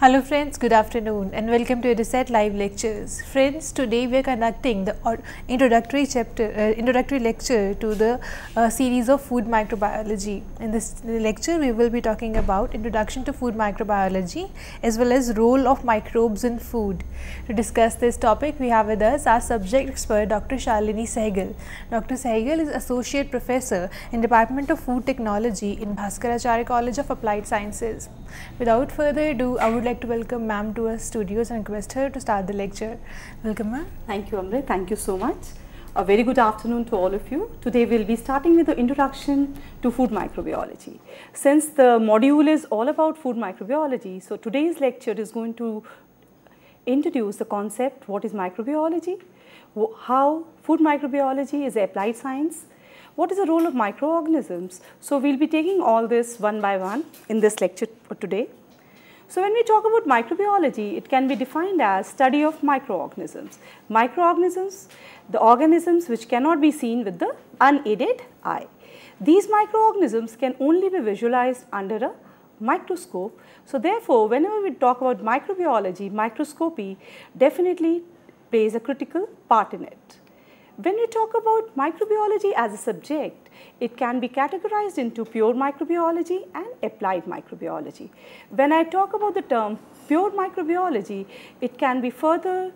Hello friends, good afternoon and welcome to EduSet live lectures. Friends, today we are conducting the introductory lecture to the series of food microbiology. In this lecture, we will be talking about introduction to food microbiology as well as role of microbes in food. To discuss this topic, we have with us our subject expert Dr. Shalini Sehgal. Dr. Sehgal is Associate Professor in Department of Food Technology in Bhaskaracharya College of Applied Sciences. Without further ado, I would like to welcome ma'am to our studios and request her to start the lecture. Welcome ma'am. Thank you Amrit, thank you so much. A very good afternoon to all of you. Today we will be starting with the introduction to food microbiology. Since the module is all about food microbiology, so today's lecture is going to introduce the concept what is microbiology, how food microbiology is applied science, what is the role of microorganisms. So we will be taking all this one by one in this lecture today. So when we talk about microbiology, it can be defined as study of microorganisms. Microorganisms, the organisms which cannot be seen with the unaided eye. These microorganisms can only be visualized under a microscope. So therefore, whenever we talk about microbiology, microscopy definitely plays a critical part in it. When we talk about microbiology as a subject, it can be categorized into pure microbiology and applied microbiology. When I talk about the term pure microbiology, it can be further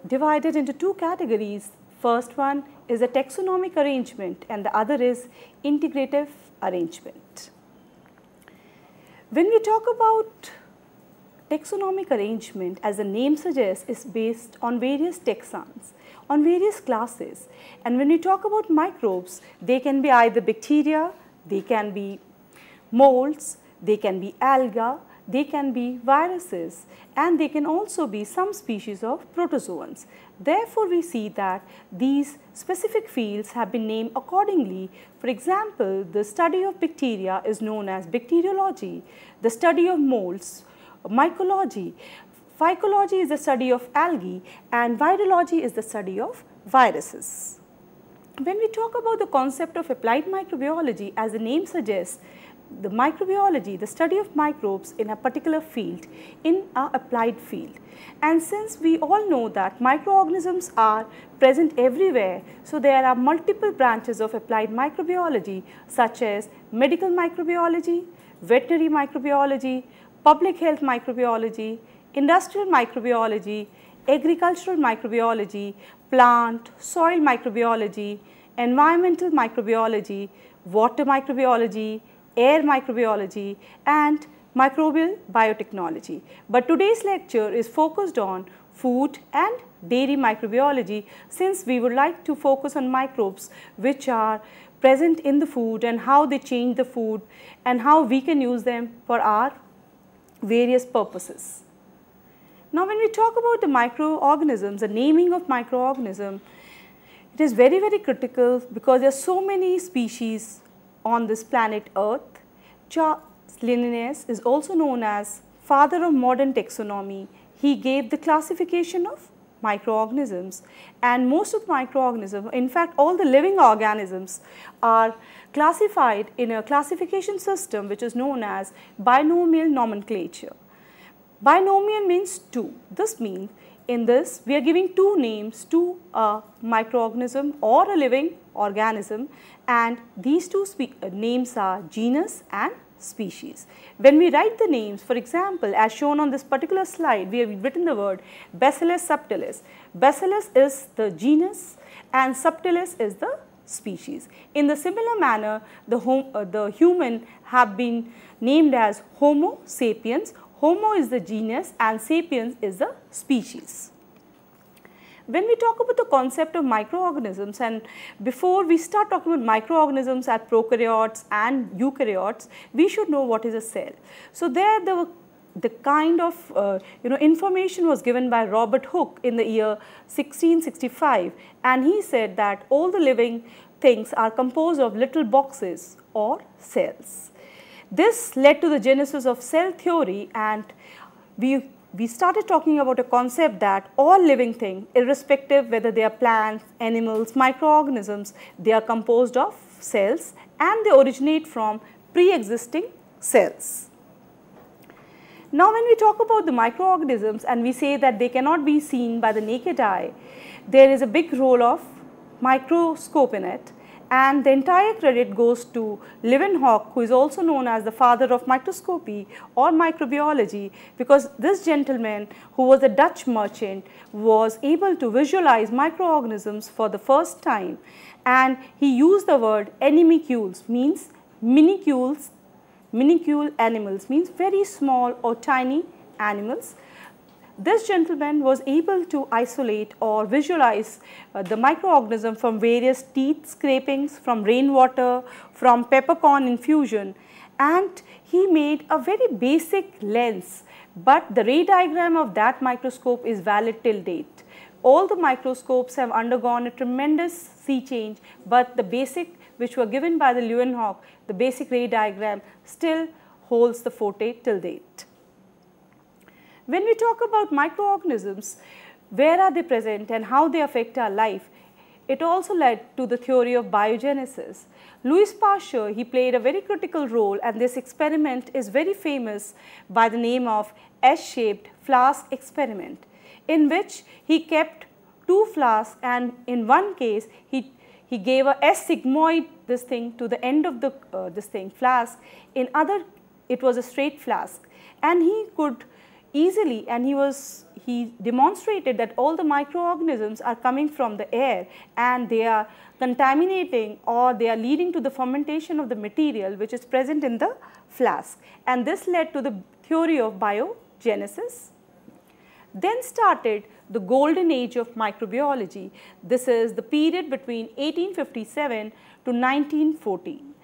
divided into two categories. First one is a taxonomic arrangement and the other is integrative arrangement. When we talk about taxonomic arrangement, as the name suggests, is based on various taxons, on various classes. And when we talk about microbes, they can be either bacteria, they can be molds, they can be algae, they can be viruses, and they can also be some species of protozoans. Therefore, we see that these specific fields have been named accordingly. For example, the study of bacteria is known as bacteriology, the study of molds, mycology, phycology is the study of algae, and virology is the study of viruses. When we talk about the concept of applied microbiology, as the name suggests, the microbiology, the study of microbes in a particular field, in an applied field. And since we all know that microorganisms are present everywhere, so there are multiple branches of applied microbiology such as medical microbiology, veterinary microbiology, public health microbiology, industrial microbiology, agricultural microbiology, plant, soil microbiology, environmental microbiology, water microbiology, air microbiology, and microbial biotechnology. But today's lecture is focused on food and dairy microbiology, since we would like to focus on microbes which are present in the food and how they change the food and how we can use them for our various purposes. Now, when we talk about the microorganisms, the naming of microorganism, it is very, very critical because there are so many species on this planet Earth. Charles Linnaeus is also known as father of modern taxonomy. He gave the classification of microorganisms, and most of the microorganisms, in fact all the living organisms, are classified in a classification system which is known as binomial nomenclature. Binomial means two. This means in this we are giving two names to a microorganism or a living organism, and these two names are genus and species. When we write the names, for example, as shown on this particular slide, we have written the word Bacillus subtilis. Bacillus is the genus and subtilis is the species. In the similar manner, the human have been named as Homo sapiens. Homo is the genus and sapiens is the species. When we talk about the concept of microorganisms, and before we start talking about microorganisms at prokaryotes and eukaryotes, we should know what is a cell. So there the kind of information was given by Robert Hooke in the year 1665, and he said that all the living things are composed of little boxes or cells. This led to the genesis of cell theory, and we started talking about a concept that all living things, irrespective whether they are plants, animals, microorganisms, they are composed of cells and they originate from pre-existing cells. Now when we talk about the microorganisms and we say that they cannot be seen by the naked eye, there is a big role of microscope in it, and the entire credit goes to Leeuwenhoek, who is also known as the father of microscopy or microbiology, because this gentleman, who was a Dutch merchant, was able to visualize microorganisms for the first time, and he used the word animalcules, means minicules, minicule animals, means very small or tiny animals. This gentleman was able to isolate or visualize the microorganism from various teeth scrapings, from rainwater, from peppercorn infusion, and he made a very basic lens, but the ray diagram of that microscope is valid till date. All the microscopes have undergone a tremendous sea change, but the basic which were given by the Leeuwenhoek, the basic ray diagram, still holds the forte till date. When we talk about microorganisms, where are they present and how they affect our life, it also led to the theory of biogenesis. Louis Pasteur, he played a very critical role, and this experiment is very famous by the name of S-shaped flask experiment, in which he kept two flasks, and in one case he gave a S sigmoid this thing to the end of the flask, in other it was a straight flask, and he could easily, and he demonstrated that all the microorganisms are coming from the air and they are contaminating or they are leading to the fermentation of the material which is present in the flask, and this led to the theory of biogenesis. Then started the golden age of microbiology. This is the period between 1857 to 1914.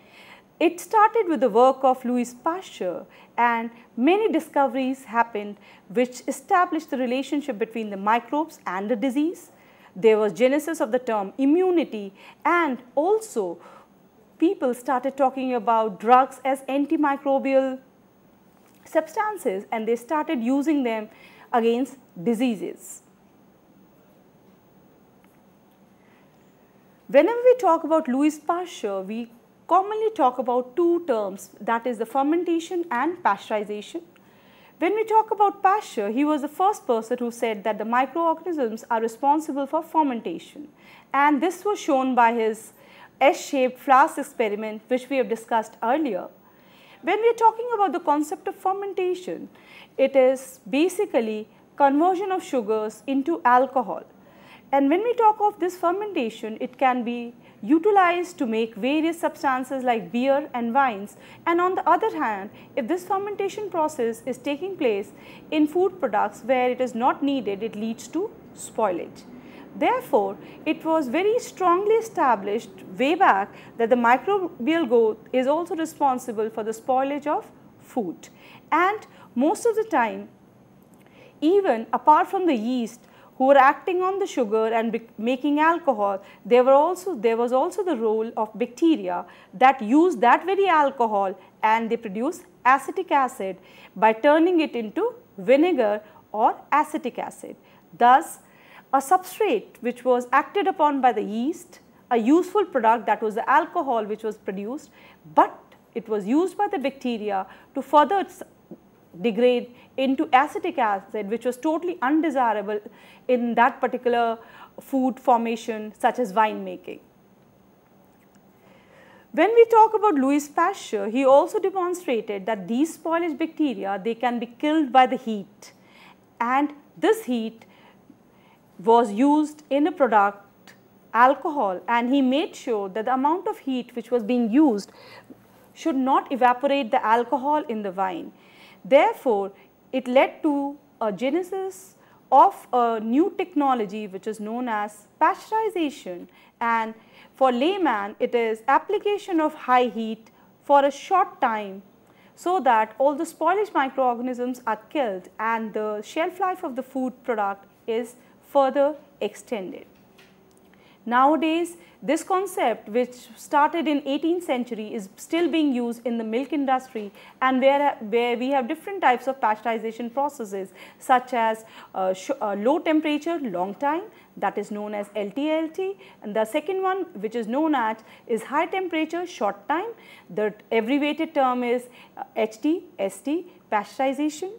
It started with the work of Louis Pasteur, and many discoveries happened which established the relationship between the microbes and the disease. There was genesis of the term immunity, and also people started talking about drugs as antimicrobial substances, and they started using them against diseases. Whenever we talk about Louis Pasteur, we commonly talk about two terms, that is the fermentation and pasteurization. When we talk about Pasteur, he was the first person who said that the microorganisms are responsible for fermentation, and this was shown by his S-shaped flask experiment which we have discussed earlier. When we are talking about the concept of fermentation, it is basically conversion of sugars into alcohol, and when we talk of this fermentation, it can be utilized to make various substances like beer and wines, and on the other hand, if this fermentation process is taking place in food products where it is not needed, it leads to spoilage. Therefore, it was very strongly established way back that the microbial growth is also responsible for the spoilage of food, and most of the time, even apart from the yeast who were acting on the sugar and making alcohol, there was also the role of bacteria that use that very alcohol, and they produce acetic acid by turning it into vinegar or acetic acid. Thus, a substrate which was acted upon by the yeast, a useful product, that was the alcohol which was produced, but it was used by the bacteria to further degrade into acetic acid, which was totally undesirable in that particular food formation such as wine making. When we talk about Louis Pasteur, he also demonstrated that these spoilage bacteria, they can be killed by the heat, and this heat was used in a product, alcohol, and he made sure that the amount of heat which was being used should not evaporate the alcohol in the wine. Therefore, it led to a genesis of a new technology which is known as pasteurization, and for layman it is application of high heat for a short time so that all the spoilage microorganisms are killed and the shelf life of the food product is further extended. Nowadays, this concept which started in 18th century is still being used in the milk industry, and where we have different types of pasteurization processes such as low temperature long time, that is known as LTLT, and the second one which is known as is high temperature short time. The abbreviated term is HT, ST pasteurization.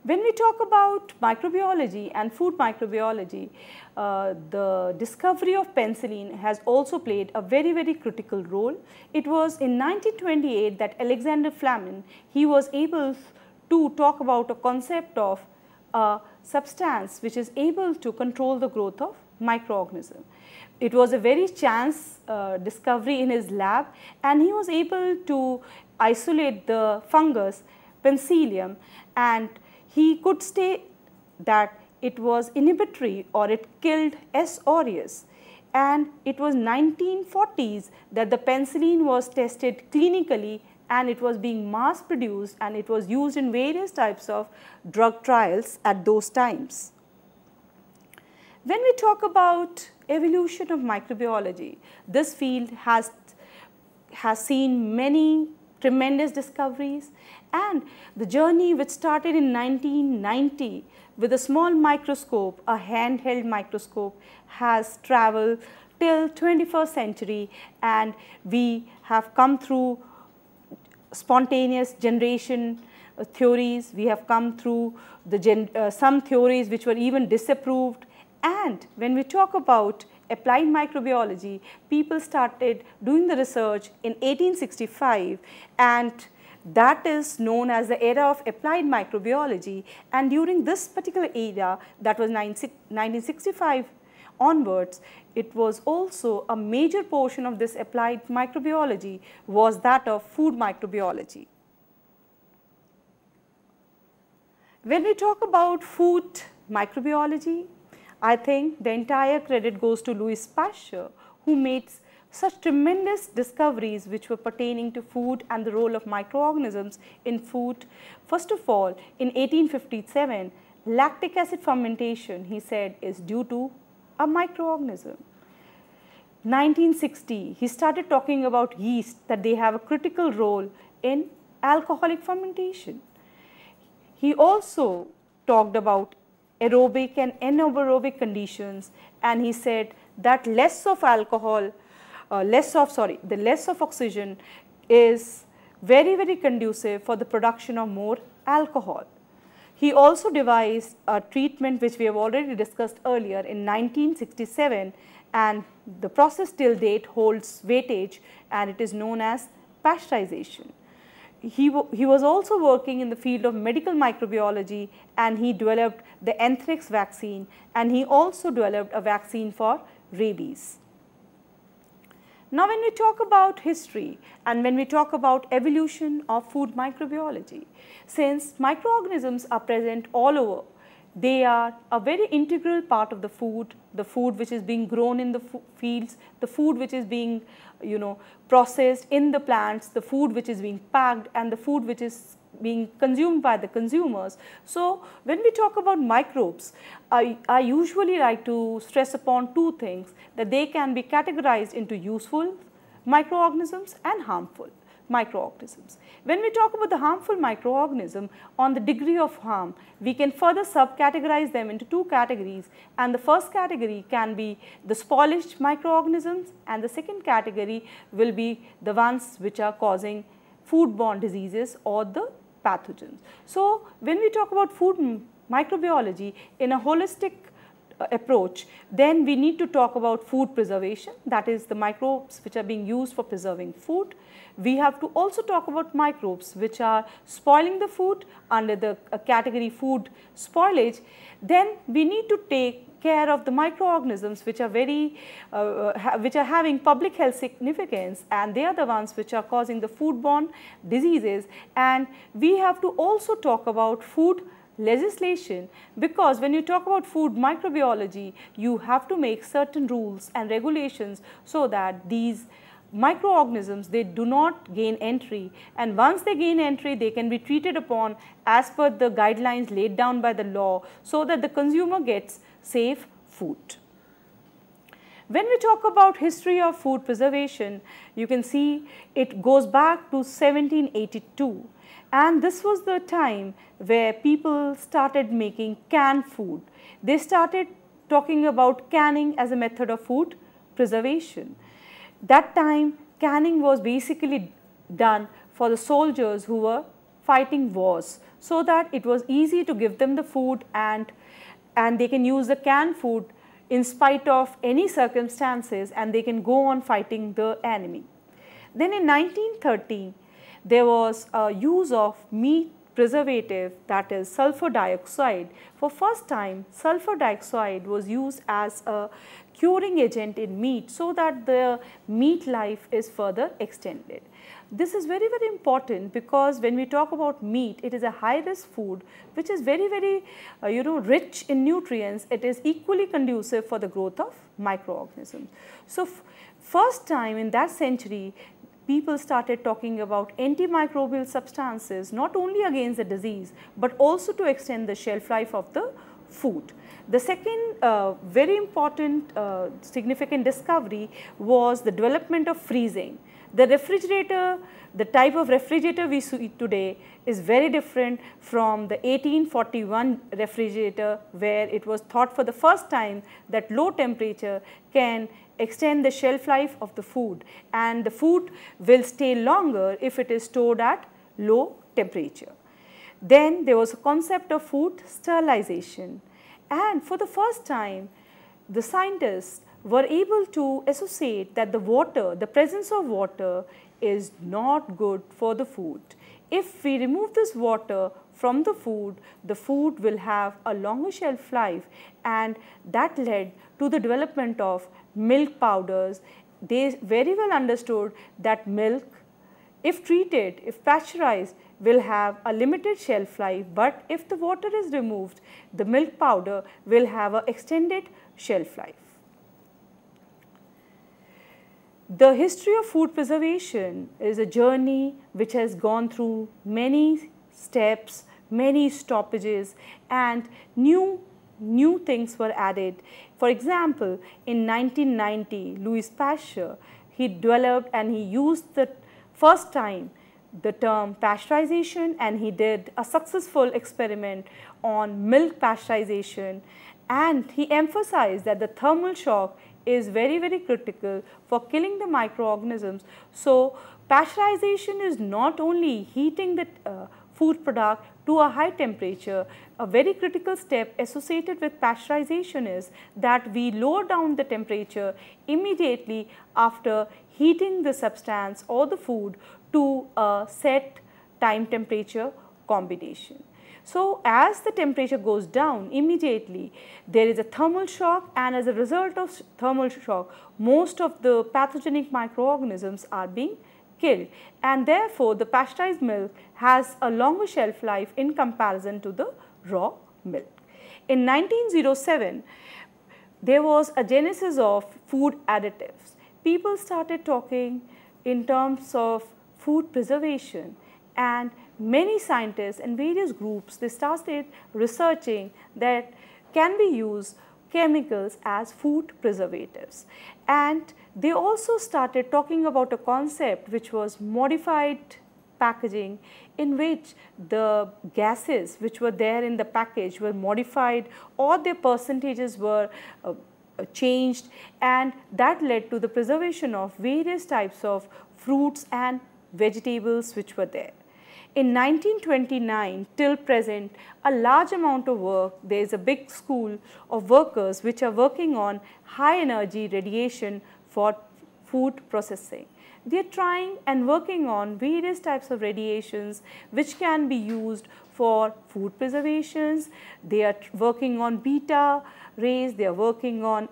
When we talk about microbiology and food microbiology, the discovery of penicillin has also played a very critical role. It was in 1928 that Alexander Fleming, he was able to talk about a concept of a substance which is able to control the growth of microorganisms. It was a very chance discovery in his lab, and he was able to isolate the fungus Penicillium, and he could state that it was inhibitory or it killed S. aureus, and it was 1940s that the penicillin was tested clinically and it was being mass produced and it was used in various types of drug trials at those times. When we talk about evolution of microbiology, this field has seen many tremendous discoveries, and the journey which started in 1990 with a small microscope, a handheld microscope, has traveled till 21st century, and we have come through spontaneous generation theories, we have come through the some theories which were even disapproved, and when we talk about applied microbiology, people started doing the research in 1865, and that is known as the era of applied microbiology. And during this particular era, that was 1965 onwards, it was also a major portion of this applied microbiology was that of food microbiology. When we talk about food microbiology, I think the entire credit goes to Louis Pasteur, who made such tremendous discoveries which were pertaining to food and the role of microorganisms in food. First of all, in 1857, lactic acid fermentation, he said, is due to a microorganism. 1960, he started talking about yeast, that they have a critical role in alcoholic fermentation. He also talked about aerobic and anaerobic conditions, and he said that the less of oxygen is very conducive for the production of more alcohol. He also devised a treatment which we have already discussed earlier in 1967, and the process till date holds weightage, and it is known as pasteurization. He was also working in the field of medical microbiology, and he developed the anthrax vaccine, and he also developed a vaccine for rabies. Now, when we talk about history and when we talk about evolution of food microbiology, since microorganisms are present all over, they are a very integral part of the food which is being grown in the fields, the food which is being processed in the plants, the food which is being packed, and the food which is being consumed by the consumers. So, when we talk about microbes, I usually like to stress upon two things, that they can be categorized into useful microorganisms and harmful microorganisms. When we talk about the harmful microorganism, on the degree of harm, we can further subcategorize them into two categories, and the first category can be the spoilage microorganisms, and the second category will be the ones which are causing foodborne diseases or the pathogens. So, when we talk about food microbiology in a holistic approach, then we need to talk about food preservation, that is the microbes which are being used for preserving food. We have to also talk about microbes which are spoiling the food under the category food spoilage. Then we need to take care of the microorganisms which are which are having public health significance, and they are the ones which are causing the foodborne diseases. And we have to also talk about food legislation, because when you talk about food microbiology, you have to make certain rules and regulations so that these microorganisms, they do not gain entry, and once they gain entry, they can be treated upon as per the guidelines laid down by the law, so that the consumer gets safe food. When we talk about history of food preservation, you can see it goes back to 1782, and this was the time where people started making canned food. They started talking about canning as a method of food preservation. That time, canning was basically done for the soldiers who were fighting wars so that it was easy to give them the food and they can use the canned food in spite of any circumstances, and they can go on fighting the enemy. Then in 1930, there was a use of meat preservative, that is sulfur dioxide. For first time, sulfur dioxide was used as a curing agent in meat so that the meat life is further extended. This is very, very important because when we talk about meat, it is a high risk food which is very, very rich in nutrients. It is equally conducive for the growth of microorganisms. So, first time in that century, people started talking about antimicrobial substances not only against the disease but also to extend the shelf life of the food. The second very important significant discovery was the development of freezing. The refrigerator, the type of refrigerator we see today is very different from the 1841 refrigerator, where it was thought for the first time that low temperature can extend the shelf life of the food, and the food will stay longer if it is stored at low temperature. Then there was a concept of food sterilization, and for the first time the scientists were able to associate that the water, the presence of water is not good for the food. If we remove this water from the food will have a longer shelf life, and that led to the development of milk powders. They very well understood that milk, if treated, if pasteurized, will have a limited shelf life, but if the water is removed, the milk powder will have an extended shelf life. The history of food preservation is a journey which has gone through many steps, many stoppages, and new things were added. For example, in 1990, Louis Pasteur, he developed and he used the first time the term pasteurization, and he did a successful experiment on milk pasteurization, and he emphasized that the thermal shock is very, very critical for killing the microorganisms. So, pasteurization is not only heating the food product to a high temperature. A very critical step associated with pasteurization is that we lower down the temperature immediately after heating the substance or the food to a set time temperature combination. So, as the temperature goes down immediately, there is a thermal shock, and as a result of thermal shock, most of the pathogenic microorganisms are being killed, and therefore, the pasteurized milk has a longer shelf life in comparison to the raw milk. In 1907, there was a genesis of food additives. People started talking in terms of food preservation, and many scientists and various groups, they started researching that can we use chemicals as food preservatives. And they also started talking about a concept which was modified packaging, in which the gases which were there in the package were modified or their percentages were changed, and that led to the preservation of various types of fruits and vegetables which were there. In 1929 till present, a large amount of work, there is a big school of workers which are working on high energy radiation for food processing. They are trying and working on various types of radiations which can be used for food preservations. They are working on beta rays, they are working on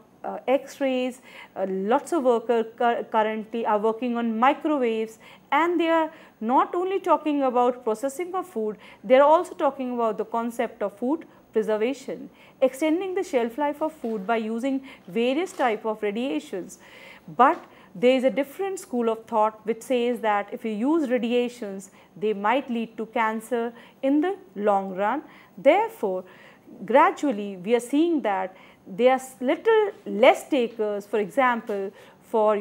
X-rays, lots of workers currently are working on microwaves, and they are not only talking about processing of food, they are also talking about the concept of food preservation, extending the shelf life of food by using various type of radiations. But there is a different school of thought which says that if you use radiations, they might lead to cancer in the long run. Therefore, gradually we are seeing that there are little less takers, for example, for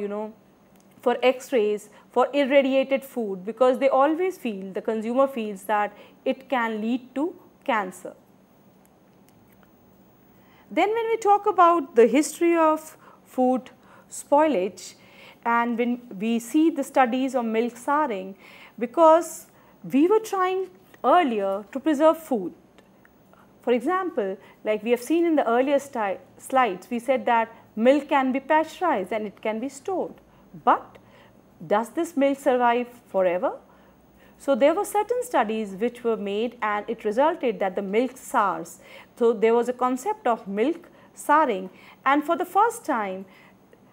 for X-rays, for irradiated food, because they always feel, the consumer feels that it can lead to cancer. Then when we talk about the history of food spoilage, and when we see the studies of milk souring, because we were trying earlier to preserve food. For example, like we have seen in the earlier slides, we said that milk can be pasteurized and it can be stored. But does this milk survive forever? So there were certain studies which were made and it resulted that the milk sours. So there was a concept of milk souring, and for the first time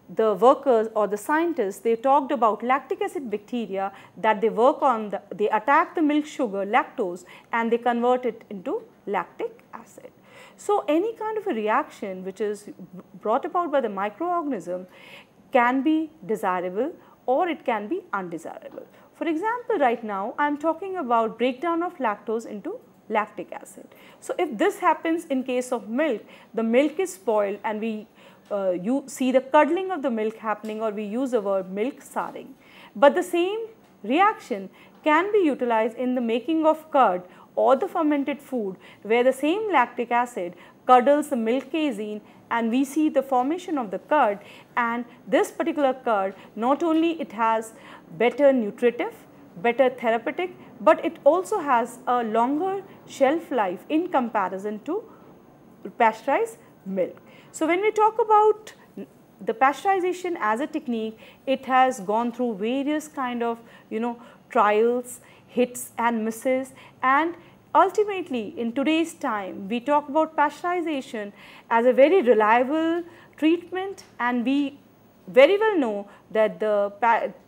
the workers or the scientists, they talked about lactic acid bacteria that they work on, they attack the milk sugar lactose and they convert it into lactic acid. So any kind of a reaction which is brought about by the microorganism can be desirable or it can be undesirable. For example, right now I am talking about breakdown of lactose into lactic acid. So if this happens in case of milk, the milk is spoiled and you see the curdling of the milk happening, or we use the word milk souring. But the same reaction can be utilized in the making of curd or the fermented food, where the same lactic acid curdles the milk casein and we see the formation of the curd, and this particular curd, not only it has better nutritive, better therapeutic, but it also has a longer shelf life in comparison to pasteurized milk. So when we talk about the pasteurization as a technique, it has gone through various kind of trials, hits and misses, and ultimately in today's time we talk about pasteurization as a very reliable treatment, and we very well know that the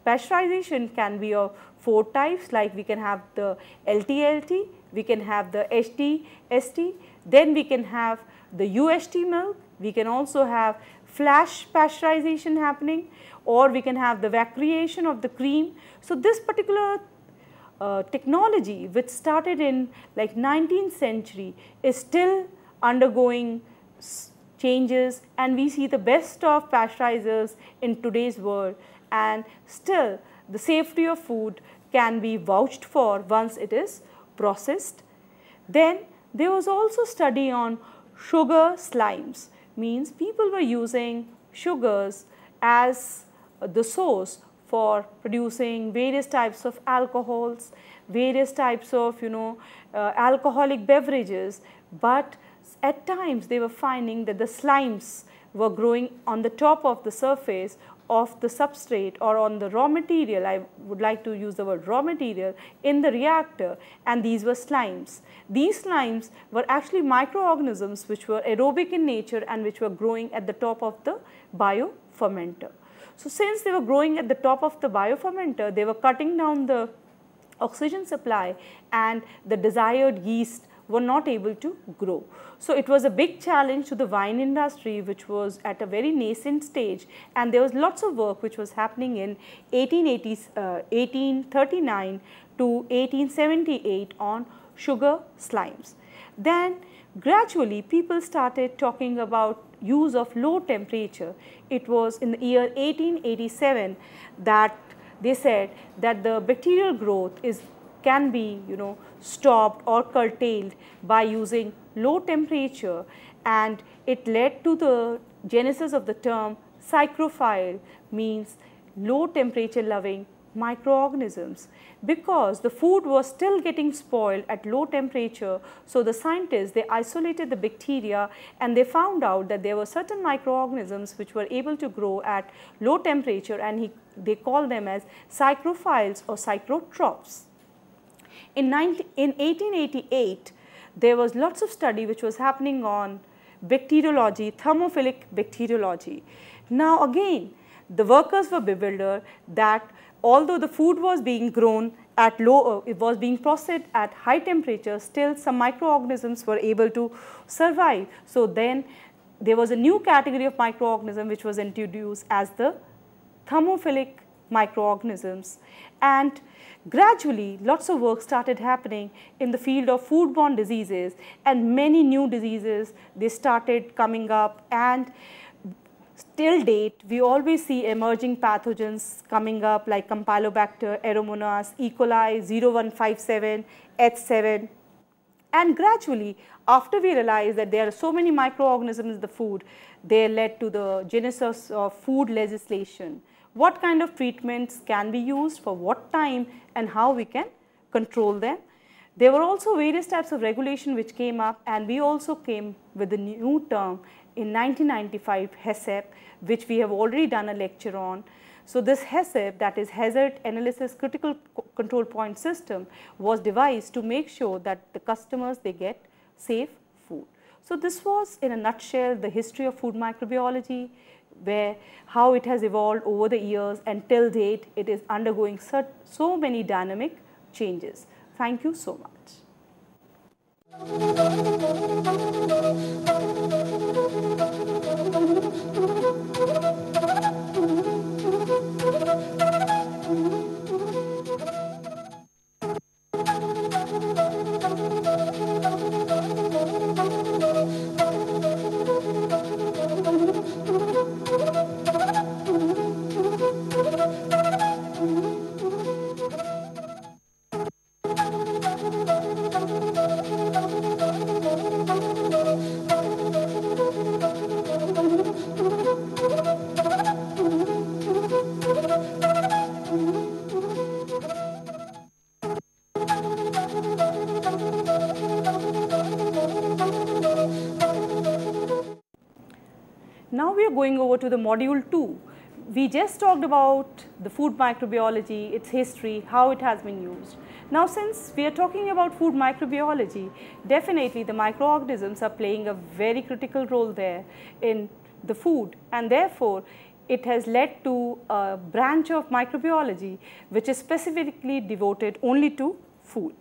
pasteurization can be of 4 types, like we can have the LT-LT, we can have the HT-ST, then we can have the UST milk, we can also have flash pasteurization happening, or we can have the vacuation of the cream. So this particular technology, which started in like 19th century, is still undergoing changes, and we see the best of pasteurizers in today's world, and still the safety of food can be vouched for once it is processed. Then there was also study on sugar slimes, means people were using sugars as the source for producing various types of alcohols, various types of alcoholic beverages, but at times they were finding that the slimes were growing on the top of the surface of the substrate or on the raw material, I would like to use the word raw material, in the reactor, and these were slimes. These slimes were actually microorganisms which were aerobic in nature and which were growing at the top of the biofermenter. So since they were growing at the top of the biofermenter, they were cutting down the oxygen supply and the desired yeast were not able to grow. So it was a big challenge to the wine industry, which was at a very nascent stage, and there was lots of work which was happening in 1839 to 1878 on sugar slimes. Then gradually people started talking about use of low temperature. It was in the year 1887 that they said that the bacterial growth can be stopped or curtailed by using low temperature, and it led to the genesis of the term psychrophile, means low temperature loving microorganisms, because the food was still getting spoiled at low temperature. So the scientists, they isolated the bacteria and they found out that there were certain microorganisms which were able to grow at low temperature, and they call them as psychrophiles or psychrotrophs. In 1888, there was lots of study which was happening on bacteriology, thermophilic bacteriology. Now again, the workers were bewildered that although the food was being grown at low, it was being processed at high temperature, still some microorganisms were able to survive. So then there was a new category of microorganism which was introduced as the thermophilic microorganisms, and gradually lots of work started happening in the field of foodborne diseases, and many new diseases, they started coming up, and till date we always see emerging pathogens coming up like Campylobacter, Aeromonas, E. coli 0157, H7, and gradually after we realized that there are so many microorganisms in the food, they led to the genesis of food legislation. What kind of treatments can be used for what time and how we can control them. There were also various types of regulation which came up, and we also came with a new term in 1995, HACCP, which we have already done a lecture on. So this HACCP, that is Hazard Analysis Critical Control Point System, was devised to make sure that the customers, they get safe food. So this was in a nutshell the history of food microbiology, where how it has evolved over the years, and till date it is undergoing so many dynamic changes. Thank you so much. Now we are going over to the module 2. We just talked about the food microbiology, its history, how it has been used. Now since we are talking about food microbiology, definitely the microorganisms are playing a very critical role there in the food, and therefore it has led to a branch of microbiology which is specifically devoted only to food.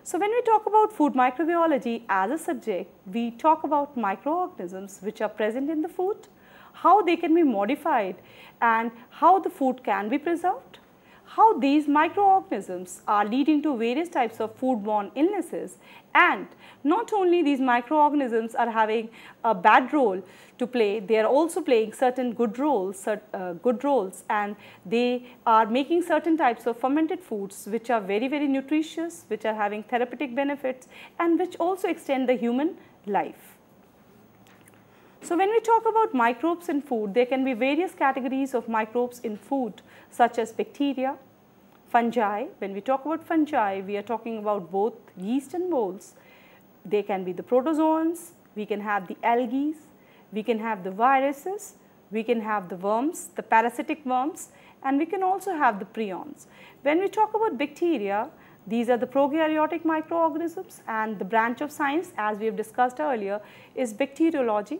So when we talk about food microbiology as a subject, we talk about microorganisms which are present in the food, how they can be modified, and how the food can be preserved, how these microorganisms are leading to various types of foodborne illnesses, and not only these microorganisms are having a bad role to play, they are also playing certain good roles, and they are making certain types of fermented foods which are very, very nutritious, which are having therapeutic benefits, and which also extend the human life. So when we talk about microbes in food, there can be various categories of microbes in food, such as bacteria, fungi. When we talk about fungi, we are talking about both yeast and molds. They can be the protozoans, we can have the algae, we can have the viruses, we can have the worms, the parasitic worms, and we can also have the prions. When we talk about bacteria, these are the prokaryotic microorganisms, and the branch of science, as we have discussed earlier, is bacteriology.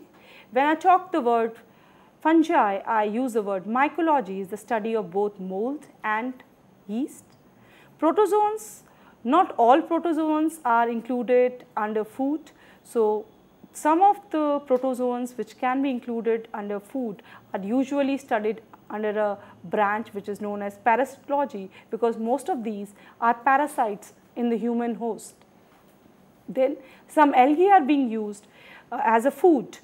When I talk the word fungi, I use the word mycology, is the study of both mold and yeast. Protozoans, not all protozoans are included under food. So some of the protozoans which can be included under food are usually studied under a branch which is known as parasitology, because most of these are parasites in the human host. Then some algae are being used as a food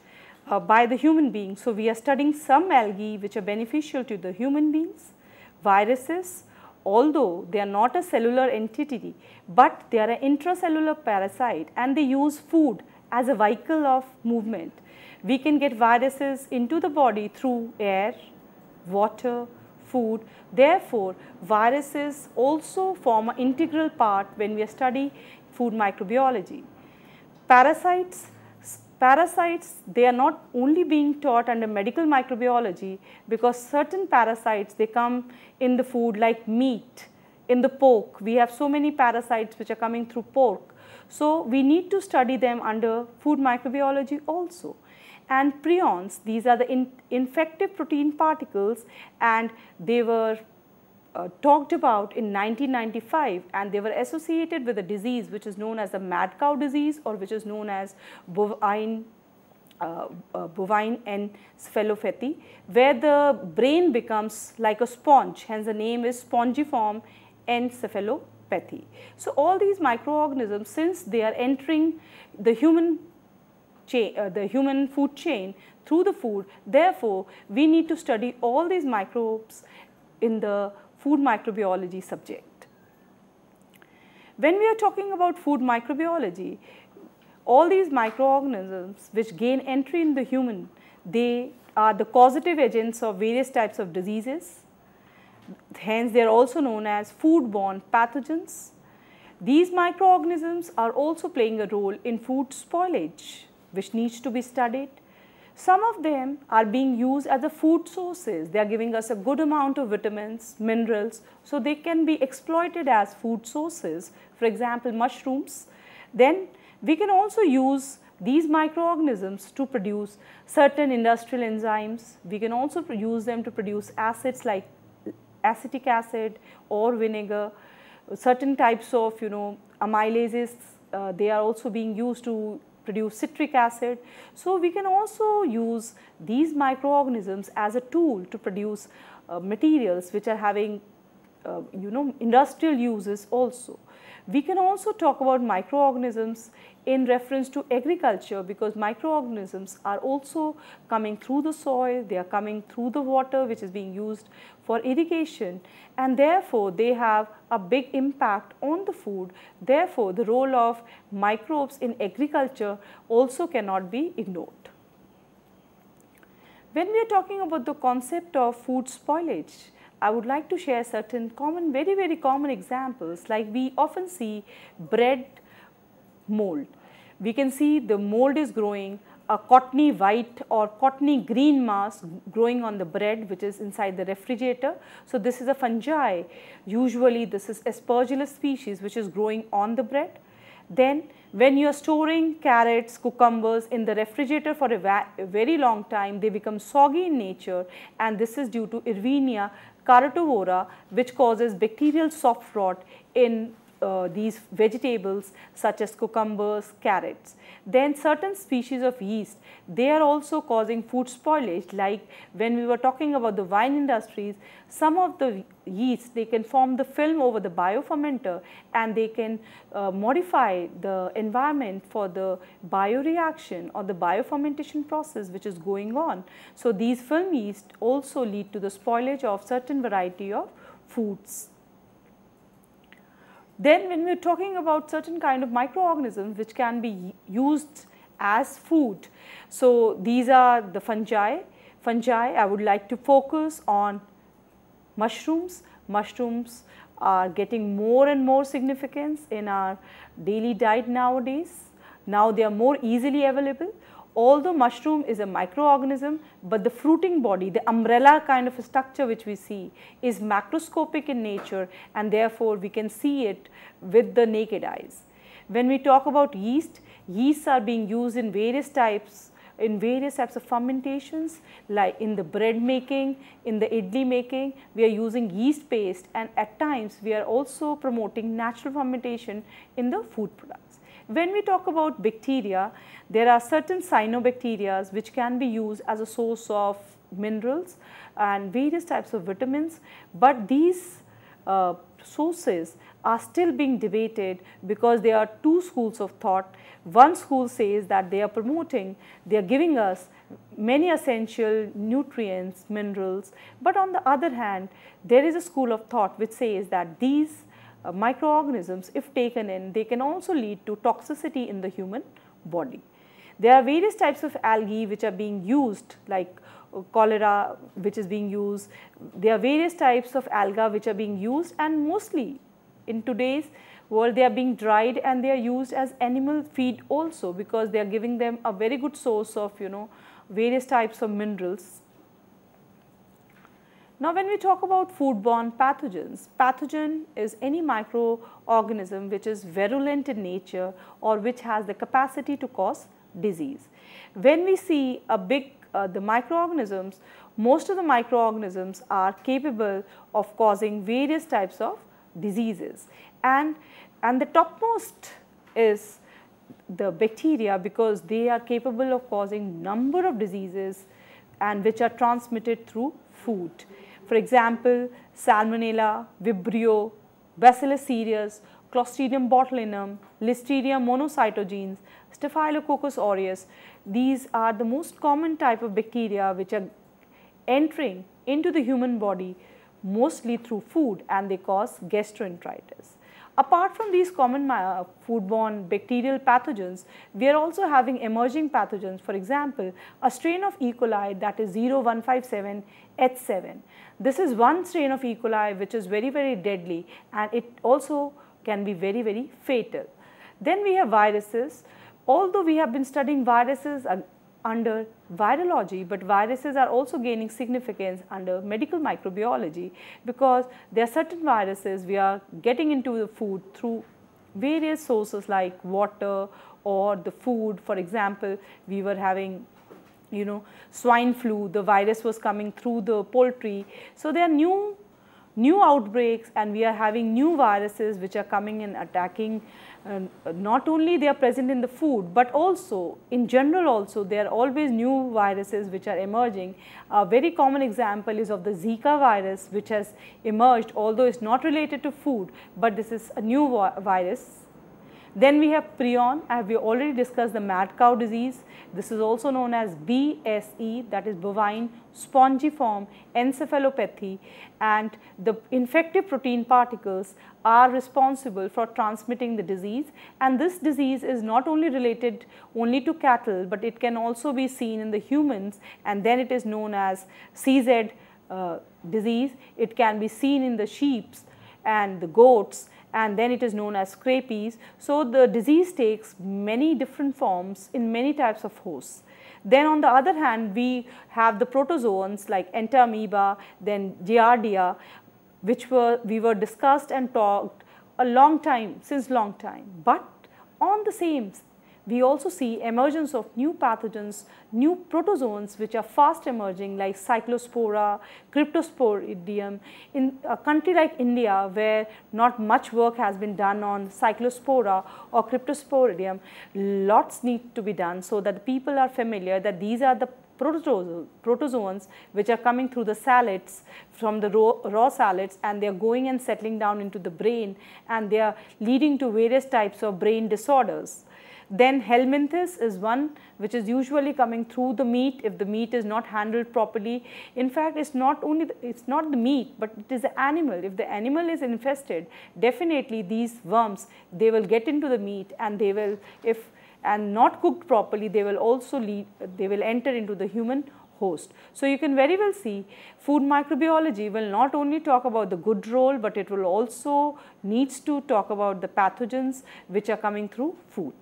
by the human being. So we are studying some algae which are beneficial to the human beings. Viruses, although they are not a cellular entity, but they are an intracellular parasite, and they use food as a vehicle of movement. We can get viruses into the body through air, water, food. Therefore, viruses also form an integral part when we study food microbiology. Parasites, they are not only being taught under medical microbiology, because certain parasites, they come in the food like meat, in the pork. We have so many parasites which are coming through pork. So we need to study them under food microbiology also. And prions, these are the infective protein particles, and they were talked about in 1995, and they were associated with a disease which is known as the mad cow disease, or which is known as bovine encephalopathy, where the brain becomes like a sponge, hence the name is spongiform encephalopathy. So all these microorganisms, since they are entering the human food chain through the food, therefore we need to study all these microbes in the food microbiology subject. When we are talking about food microbiology, all these microorganisms which gain entry in the human, they are the causative agents of various types of diseases. Hence, they are also known as foodborne pathogens. These microorganisms are also playing a role in food spoilage, which needs to be studied. Some of them are being used as a food sources. They are giving us a good amount of vitamins, minerals, so they can be exploited as food sources. For example, mushrooms. Then we can also use these microorganisms to produce certain industrial enzymes. We can also use them to produce acids like acetic acid or vinegar. Certain types of amylases, they are also being used to produce citric acid. So we can also use these microorganisms as a tool to produce materials which are having industrial uses also. We can also talk about microorganisms in reference to agriculture, because microorganisms are also coming through the soil, they are coming through the water which is being used for irrigation, and therefore they have a big impact on the food. Therefore, the role of microbes in agriculture also cannot be ignored. When we are talking about the concept of food spoilage, I would like to share certain common, very common examples. Like we often see bread mold. We can see the mold is growing, a cottony white or cottony green mass growing on the bread which is inside the refrigerator. So this is a fungi. Usually this is Aspergillus species which is growing on the bread. Then when you are storing carrots, cucumbers in the refrigerator for a very long time, they become soggy in nature, and this is due to Erwinia carotivora, which causes bacterial soft rot in these vegetables such as cucumbers, carrots. Then certain species of yeast, they are also causing food spoilage. Like when we were talking about the wine industries, some of the yeast, they can form the film over the biofermenter, and they can modify the environment for the bioreaction or the biofermentation process which is going on. So these film yeast also lead to the spoilage of certain variety of foods. Then when we are talking about certain kind of microorganisms which can be used as food, so these are the fungi. I would like to focus on mushrooms. Mushrooms are getting more and more significance in our daily diet nowadays. Now they are more easily available. Although mushroom is a microorganism, but the fruiting body, the umbrella kind of a structure which we see, is macroscopic in nature, and therefore we can see it with the naked eyes. When we talk about yeast, yeasts are being used in various types of fermentations, like in the bread making, in the idli making, we are using yeast paste, and at times we are also promoting natural fermentation in the food products. When we talk about bacteria, there are certain cyanobacteria which can be used as a source of minerals and various types of vitamins, but these sources are still being debated because there are two schools of thought. One school says that they are giving us many essential nutrients, minerals, but on the other hand, there is a school of thought which says that these microorganisms, if taken in, they can also lead to toxicity in the human body. There are various types of algae which are being used, like cholera which is being used. There are various types of alga which are being used, and mostly in today's world they are being dried and they are used as animal feed also, because they are giving them a very good source of various types of minerals. Now when we talk about foodborne pathogens, pathogen is any microorganism which is virulent in nature or which has the capacity to cause disease. When we see the microorganisms, most of the microorganisms are capable of causing various types of diseases, and the topmost is the bacteria, because they are capable of causing number of diseases and which are transmitted through food. For example, Salmonella, Vibrio, Bacillus cereus, Clostridium botulinum, Listeria monocytogenes, Staphylococcus aureus. These are the most common type of bacteria which are entering into the human body mostly through food, and they cause gastroenteritis. Apart from these common foodborne bacterial pathogens, we are also having emerging pathogens. For example, a strain of E. coli that is 0157H7. This is one strain of E. coli which is very deadly, and it also can be very, very fatal. Then we have viruses. Although we have been studying viruses under virology, but viruses are also gaining significance under medical microbiology, because there are certain viruses we are getting into the food through various sources like water or the food. For example, we were having swine flu, the virus was coming through the poultry. So there are new outbreaks, and we are having new viruses which are coming and attacking. Not only they are present in the food, but also in general also there are always new viruses which are emerging. A very common example is of the Zika virus, which has emerged, although it's not related to food, but this is a new virus. Then we have prion, as we already discussed, the mad cow disease. This is also known as BSE, that is bovine spongiform encephalopathy, and the infective protein particles are responsible for transmitting the disease. And this disease is not only related only to cattle, but it can also be seen in the humans, and then it is known as CZ disease. It can be seen in the sheep and the goats, and then it is known as scabies. So the disease takes many different forms in many types of hosts. Then on the other hand, we have the protozoans like entamoeba, then giardia, which we were discussed and talked a long time, since long time. But on the same, we also see emergence of new pathogens, new protozoans which are fast emerging, like Cyclospora, Cryptosporidium. In a country like India, where not much work has been done on Cyclospora or Cryptosporidium, lots need to be done so that the people are familiar that these are the protozoans which are coming through the salads, from the raw salads, and they are going and settling down into the brain, and they are leading to various types of brain disorders. Then helminthes is one which is usually coming through the meat if the meat is not handled properly. In fact, it's not the meat, but it is the animal. If the animal is infested, definitely these worms, they will get into the meat, and they will, if and not cooked properly, they will also enter into the human host. So you can very well see food microbiology will not only talk about the good role, but it will also needs to talk about the pathogens which are coming through food.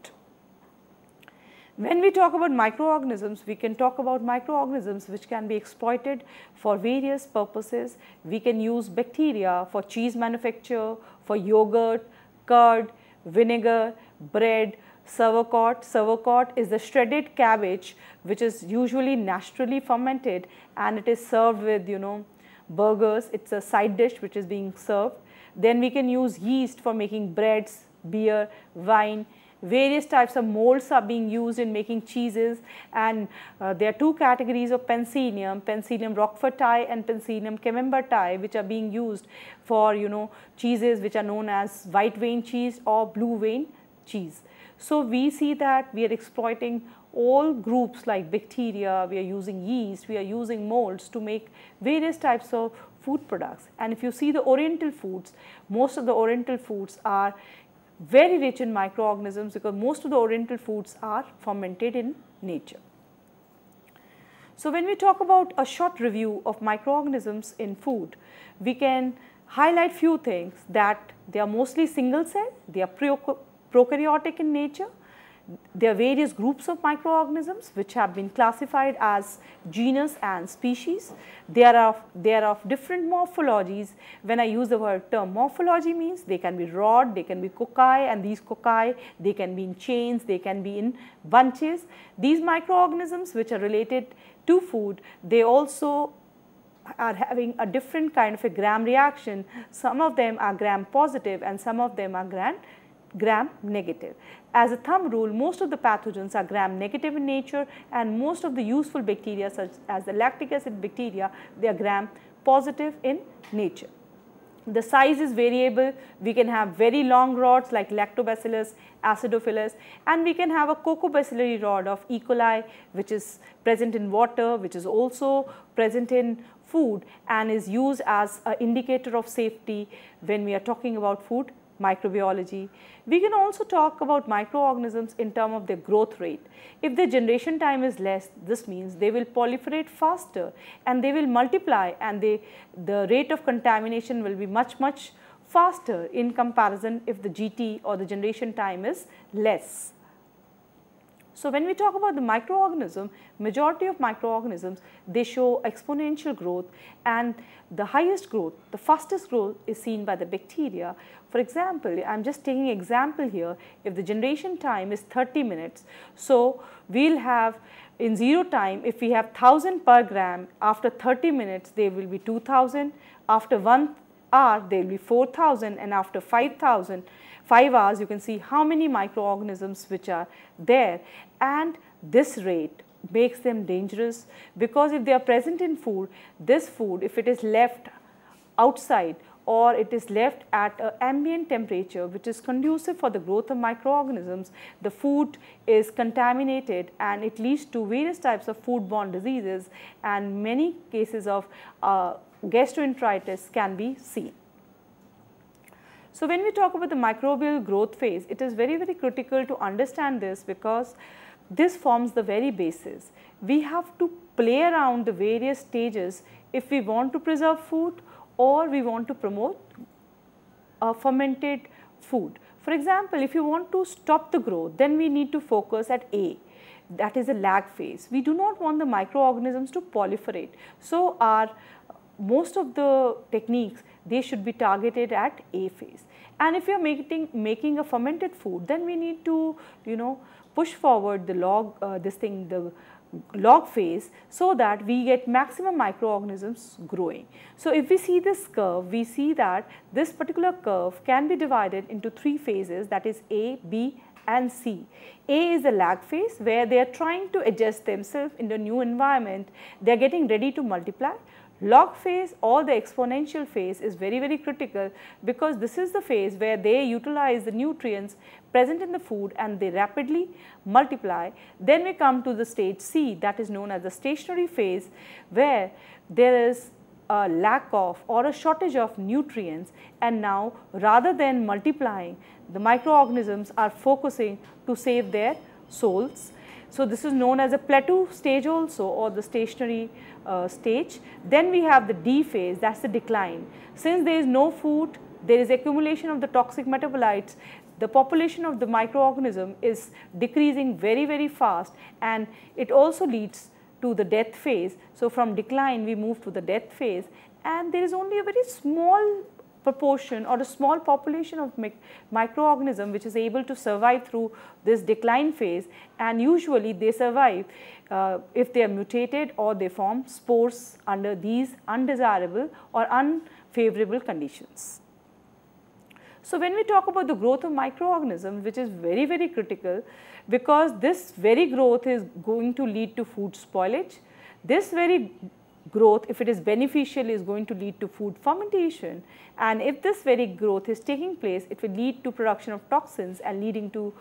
When we talk about microorganisms, we can talk about microorganisms which can be exploited for various purposes. We can use bacteria for cheese manufacture, for yogurt, curd, vinegar, bread, sauerkraut. Sauerkraut is the shredded cabbage which is usually naturally fermented, and it is served with burgers. It's a side dish which is being served. Then we can use yeast for making breads, beer, wine. Various types of molds are being used in making cheeses, and there are two categories of Penicillium roqueforti and Penicillium camemberti, which are being used for cheeses which are known as white vein cheese or blue vein cheese. So we see that we are exploiting all groups like bacteria, we are using yeast, we are using molds to make various types of food products. And if you see the Oriental foods, most of the Oriental foods are very rich in microorganisms, because most of the Oriental foods are fermented in nature. So when we talk about a short review of microorganisms in food, we can highlight few things: that they are mostly single cell, they are prokaryotic in nature. There are various groups of microorganisms which have been classified as genus and species. They are of different morphologies. When I use the term morphology, means they can be rod, they can be cocci, and these cocci, they can be in chains, they can be in bunches. These microorganisms which are related to food, they also are having a different kind of a gram reaction. Some of them are gram positive and some of them are gram negative. As a thumb rule, most of the pathogens are gram negative in nature, and most of the useful bacteria, such as the lactic acid bacteria, they are gram positive in nature. The size is variable. We can have very long rods like Lactobacillus acidophilus, and we can have a cocobacillary rod of E. coli, which is present in water, which is also present in food and is used as an indicator of safety when we are talking about food microbiology. We can also talk about microorganisms in terms of their growth rate. If their generation time is less, this means they will proliferate faster and they will multiply, and the rate of contamination will be much faster in comparison if the GT or the generation time is less. So when we talk about the microorganism, majority of microorganisms, they show exponential growth, and the highest growth, the fastest growth is seen by the bacteria. For example, I am just taking an example here, if the generation time is 30 minutes, so we will have in zero time, if we have 1000 per gram, after 30 minutes there will be 2000, after 1 hour there will be 4000, and after 5 hours you can see how many microorganisms which are there, and this rate makes them dangerous, because if they are present in food, this food, if it is left outside or it is left at an ambient temperature which is conducive for the growth of microorganisms, the food is contaminated and it leads to various types of foodborne diseases, and many cases of gastroenteritis can be seen. So when we talk about the microbial growth phase, it is very, very critical to understand this, because this forms the very basis. We have to play around the various stages if we want to preserve food or we want to promote fermented food. For example, if you want to stop the growth, then we need to focus at A, that is a lag phase. We do not want the microorganisms to proliferate. So most of the techniques, they should be targeted at A phase. And if you are making a fermented food, then we need to push forward the log phase, so that we get maximum microorganisms growing. So if we see this curve, we see that this particular curve can be divided into 3 phases, that is A, B and C. A is the lag phase, where they are trying to adjust themselves in the new environment, they are getting ready to multiply. Log phase or the exponential phase is very, very critical, because this is the phase where they utilize the nutrients present in the food and they rapidly multiply. Then we come to the stage C, that is known as the stationary phase, where there is a lack of or a shortage of nutrients, and now rather than multiplying, the microorganisms are focusing to save their souls. So this is known as a plateau stage also, or the stationary stage. Then we have the D phase, that is the decline. Since there is no food, there is accumulation of the toxic metabolites, the population of the microorganism is decreasing very, very fast, and it also leads to the death phase. So from decline we move to the death phase, and there is only a very small proportion or a small population of microorganism which is able to survive through this decline phase, and usually they survive if they are mutated or they form spores under these undesirable or unfavorable conditions. So when we talk about the growth of microorganisms, which is very, very critical, because this very growth is going to lead to food spoilage, this very growth, if it is beneficial, is going to lead to food fermentation, and if this very growth is taking place, it will lead to production of toxins and leading to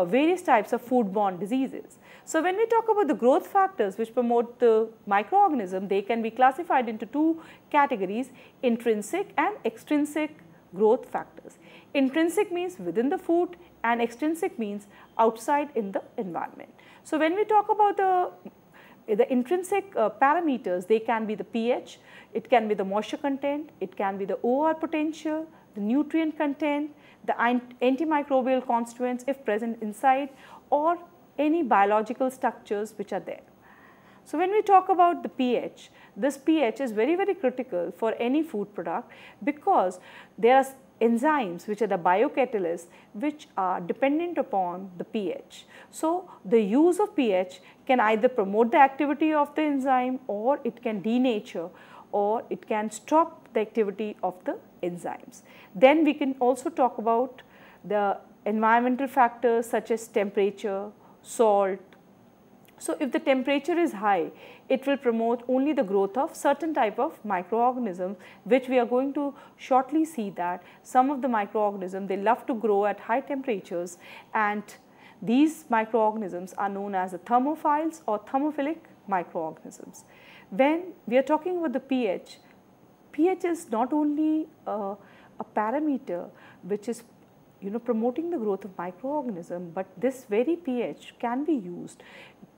various types of foodborne diseases. So when we talk about the growth factors which promote the microorganism, they can be classified into 2 categories: intrinsic and extrinsic growth factors. Intrinsic means within the food, and extrinsic means outside in the environment. So when we talk about the intrinsic parameters, they can be the pH, it can be the moisture content, it can be the OR potential, the nutrient content, the antimicrobial constituents if present inside, or any biological structures which are there. So when we talk about the pH, this pH is very, very critical for any food product, because there are enzymes which are the biocatalysts which are dependent upon the pH. So the use of pH can either promote the activity of the enzyme, or it can denature, or it can stop the activity of the enzymes. Then we can also talk about the environmental factors such as temperature, salt. So if the temperature is high, it will promote only the growth of certain type of microorganisms, which we are going to shortly see that some of the microorganisms, they love to grow at high temperatures, and these microorganisms are known as the thermophiles or thermophilic microorganisms. When we are talking about the pH, pH is not only a parameter which is promoting the growth of microorganism, but this very pH can be used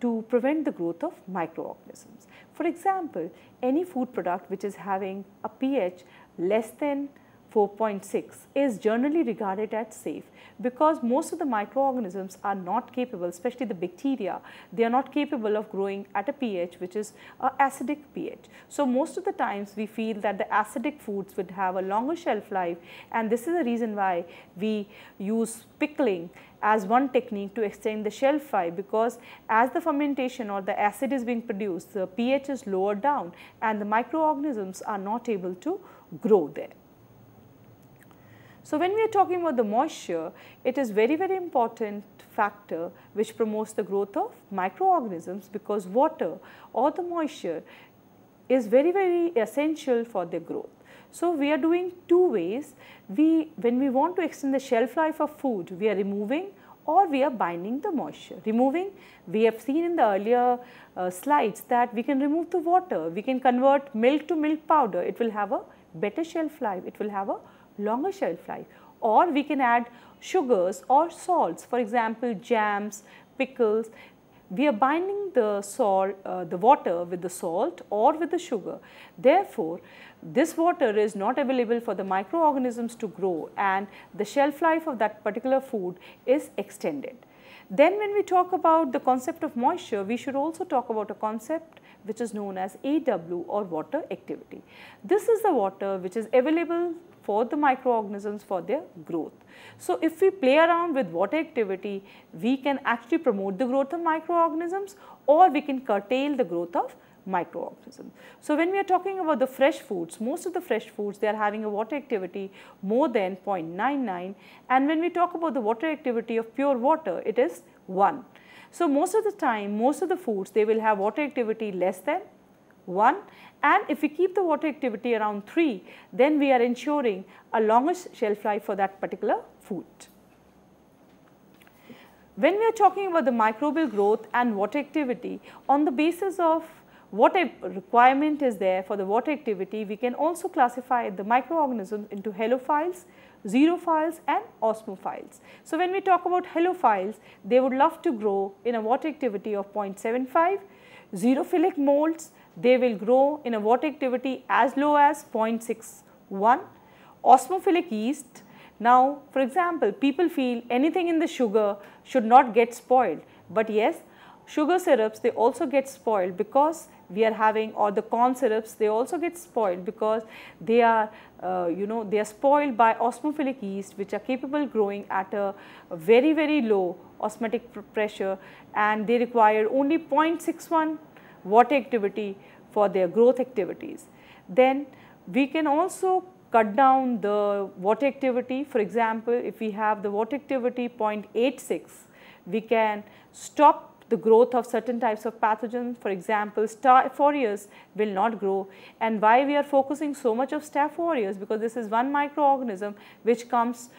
to prevent the growth of microorganisms. For example, any food product which is having a pH less than 4.6 is generally regarded as safe, because most of the microorganisms are not capable, especially the bacteria, they are not capable of growing at a pH which is an acidic pH. So most of the times we feel that the acidic foods would have a longer shelf life, and this is the reason why we use pickling as one technique to extend the shelf life, because as the fermentation or the acid is being produced, the pH is lowered down and the microorganisms are not able to grow there. So when we are talking about the moisture, it is very important factor which promotes the growth of microorganisms, because water or the moisture is very essential for their growth. So we are doing two ways. When we want to extend the shelf life of food, we are removing or we are binding the moisture. Removing, we have seen in the earlier slides that we can remove the water, we can convert milk to milk powder, it will have a better shelf life, it will have a longer shelf life, or we can add sugars or salts, for example jams, pickles. We are binding the salt, the water with the salt or with the sugar. Therefore, this water is not available for the microorganisms to grow, and the shelf life of that particular food is extended. Then when we talk about the concept of moisture, we should also talk about a concept which is known as AW, or water activity. This is the water which is available for the microorganisms for their growth. So if we play around with water activity, we can actually promote the growth of microorganisms, or we can curtail the growth of microorganisms. So when we are talking about the fresh foods, most of the fresh foods, they are having a water activity more than 0.99, and when we talk about the water activity of pure water, it is 1. So most of the time, most of the foods, they will have water activity less than 1, and if we keep the water activity around 3, then we are ensuring a longer shelf life for that particular food. When we are talking about the microbial growth and water activity, on the basis of what a requirement is there for the water activity, we can also classify the microorganisms into halophiles, xerophiles and osmophiles. So when we talk about halophiles, they would love to grow in a water activity of 0.75. Xerophilic molds, they will grow in a water activity as low as 0.61. Osmophilic yeast, now for example, people feel anything in the sugar should not get spoiled, but yes, sugar syrups, they also get spoiled because we are having, or the corn syrups, they also get spoiled because they are they are spoiled by osmophilic yeast, which are capable of growing at a very low osmotic pressure, and they require only 0.61 water activity for their growth activities. Then we can also cut down the water activity. For example, if we have the water activity 0.86, we can stop the growth of certain types of pathogens. For example, Staph aureus will not grow. And why we are focusing so much of Staph aureus? Because this is one microorganism which comes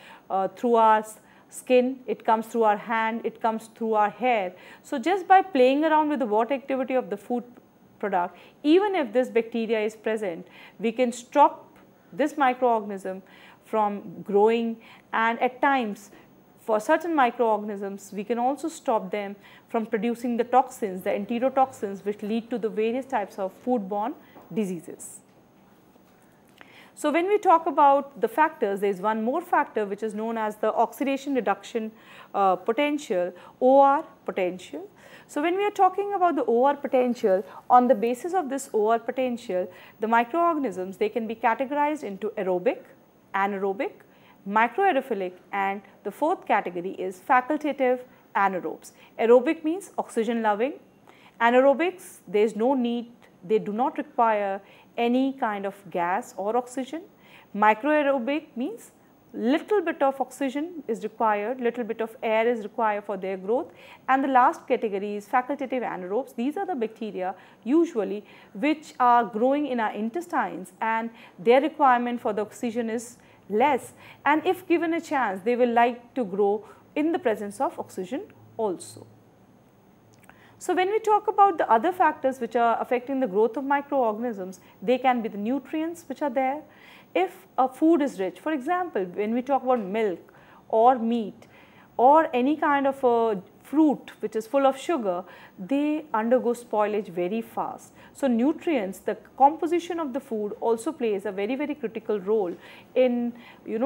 through our skin, it comes through our hand, it comes through our hair. So just by playing around with the water activity of the food product, even if this bacteria is present, we can stop this microorganism from growing, and at times for certain microorganisms, we can also stop them from producing the toxins, the enterotoxins, which lead to the various types of foodborne diseases. So when we talk about the factors, there is one more factor which is known as the oxidation reduction potential, OR potential. So when we are talking about the OR potential, on the basis of this OR potential, the microorganisms, they can be categorized into aerobic, anaerobic, microaerophilic, and the fourth category is facultative anaerobes. Aerobic means oxygen loving. Anaerobics, there is no need, they do not require any kind of gas or oxygen. Microaerobic means little bit of oxygen is required, little bit of air is required for their growth. And the last category is facultative anaerobes. These are the bacteria usually which are growing in our intestines, and their requirement for the oxygen is less, and if given a chance, they will like to grow in the presence of oxygen also. So when we talk about the other factors which are affecting the growth of microorganisms, they can be the nutrients which are there. If a food is rich, for example, when we talk about milk or meat or any kind of a fruit which is full of sugar, they undergo spoilage very fast. So nutrients, the composition of the food also plays a very, very critical role in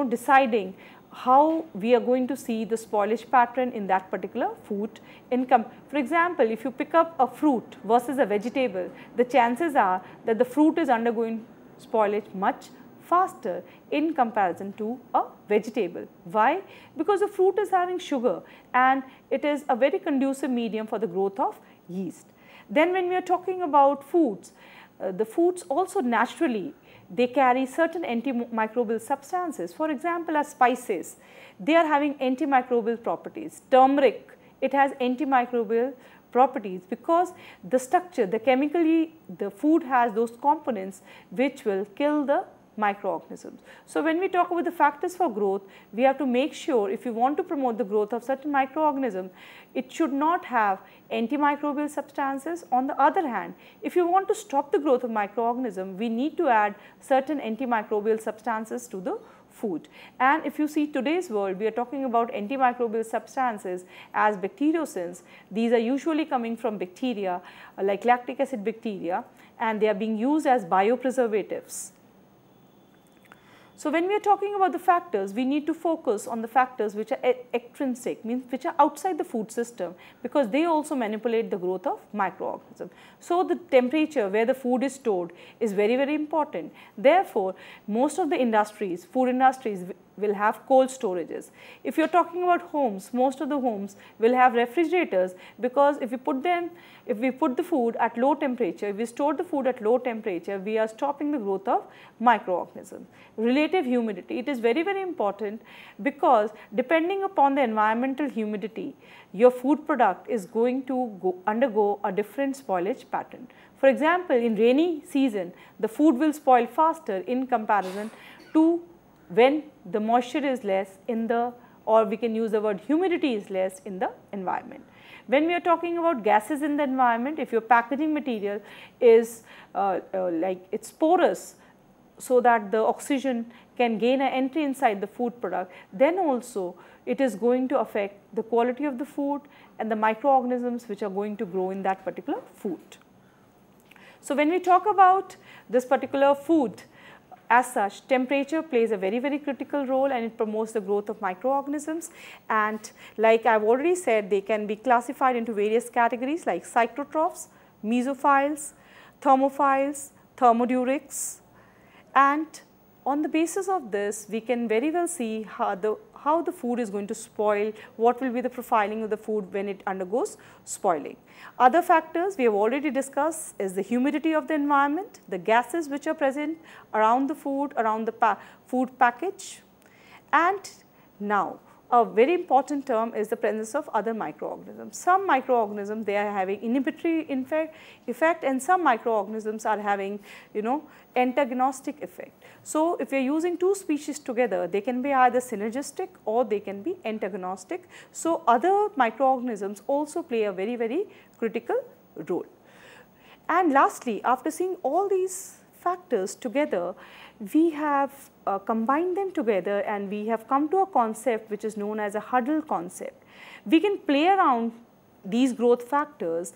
deciding how we are going to see the spoilage pattern in that particular food. For example, if you pick up a fruit versus a vegetable, the chances are that the fruit is undergoing spoilage much faster in comparison to a vegetable. Why? Because the fruit is having sugar and it is a very conducive medium for the growth of yeast. Then when we are talking about foods, the foods also naturally they carry certain antimicrobial substances. For example, as spices, they are having antimicrobial properties. Turmeric, it has antimicrobial properties because the structure, chemically the food has those components which will kill the microorganisms. So when we talk about the factors for growth, we have to make sure if you want to promote the growth of certain microorganism, it should not have antimicrobial substances. On the other hand, if you want to stop the growth of microorganism, we need to add certain antimicrobial substances to the food. And if you see today's world, we are talking about antimicrobial substances as bacteriocins. These are usually coming from bacteria like lactic acid bacteria, and they are being used as biopreservatives. So when we are talking about the factors, we need to focus on the factors which are extrinsic, means which are outside the food system, because they also manipulate the growth of microorganisms. So the temperature where the food is stored is very, very important. Therefore, most of the industries, food industries will have cold storages. If you are talking about homes, most of the homes will have refrigerators, because if we put the food at low temperature, if we store the food at low temperature, we are stopping the growth of microorganisms. Relative humidity, it is very, very important, because depending upon the environmental humidity, your food product is going to undergo a different spoilage pattern. For example, in rainy season, the food will spoil faster in comparison to when the moisture is less in the, or we can use the word humidity is less in the environment. When we are talking about gases in the environment, if your packaging material is like it's porous, so that the oxygen can gain an entry inside the food product, then also it is going to affect the quality of the food and the microorganisms which are going to grow in that particular food. So when we talk about this particular food, as such, temperature plays a very, very critical role, and it promotes the growth of microorganisms. And like I have already said, they can be classified into various categories like cytotrophs, mesophiles, thermophiles, thermodiurics. And on the basis of this, we can very well see how the food is going to spoil, what will be the profiling of the food when it undergoes spoiling. Other factors we have already discussed is the humidity of the environment, the gases which are present around the food, around the food package. And now, a very important term is the presence of other microorganisms. Some microorganisms, they are having inhibitory effect, and some microorganisms are having antagonistic effect. So if we are using two species together, they can be either synergistic or they can be antagonistic. So other microorganisms also play a very, very critical role. And lastly, after seeing all these factors together, we have combined them together, and we have come to a concept which is known as a huddle concept. We can play around these growth factors,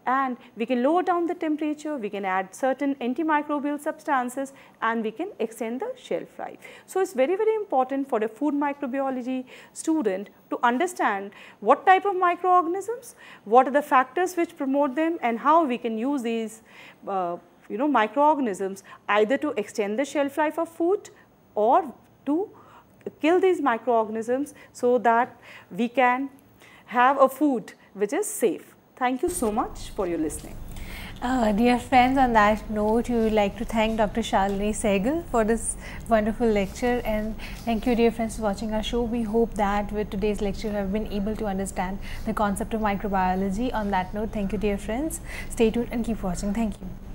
and we can lower down the temperature, we can add certain antimicrobial substances, and we can extend the shelf life. So it's very, very important for a food microbiology student to understand what type of microorganisms, what are the factors which promote them, and how we can use these microorganisms either to extend the shelf life of food or to kill these microorganisms, so that we can have a food which is safe. Thank you so much for your listening. Dear friends, on that note, we would like to thank Dr. Shalini Sehgal for this wonderful lecture, and thank you, dear friends, for watching our show. We hope that with today's lecture you have been able to understand the concept of microbiology. On that note, thank you, dear friends. Stay tuned and keep watching. Thank you.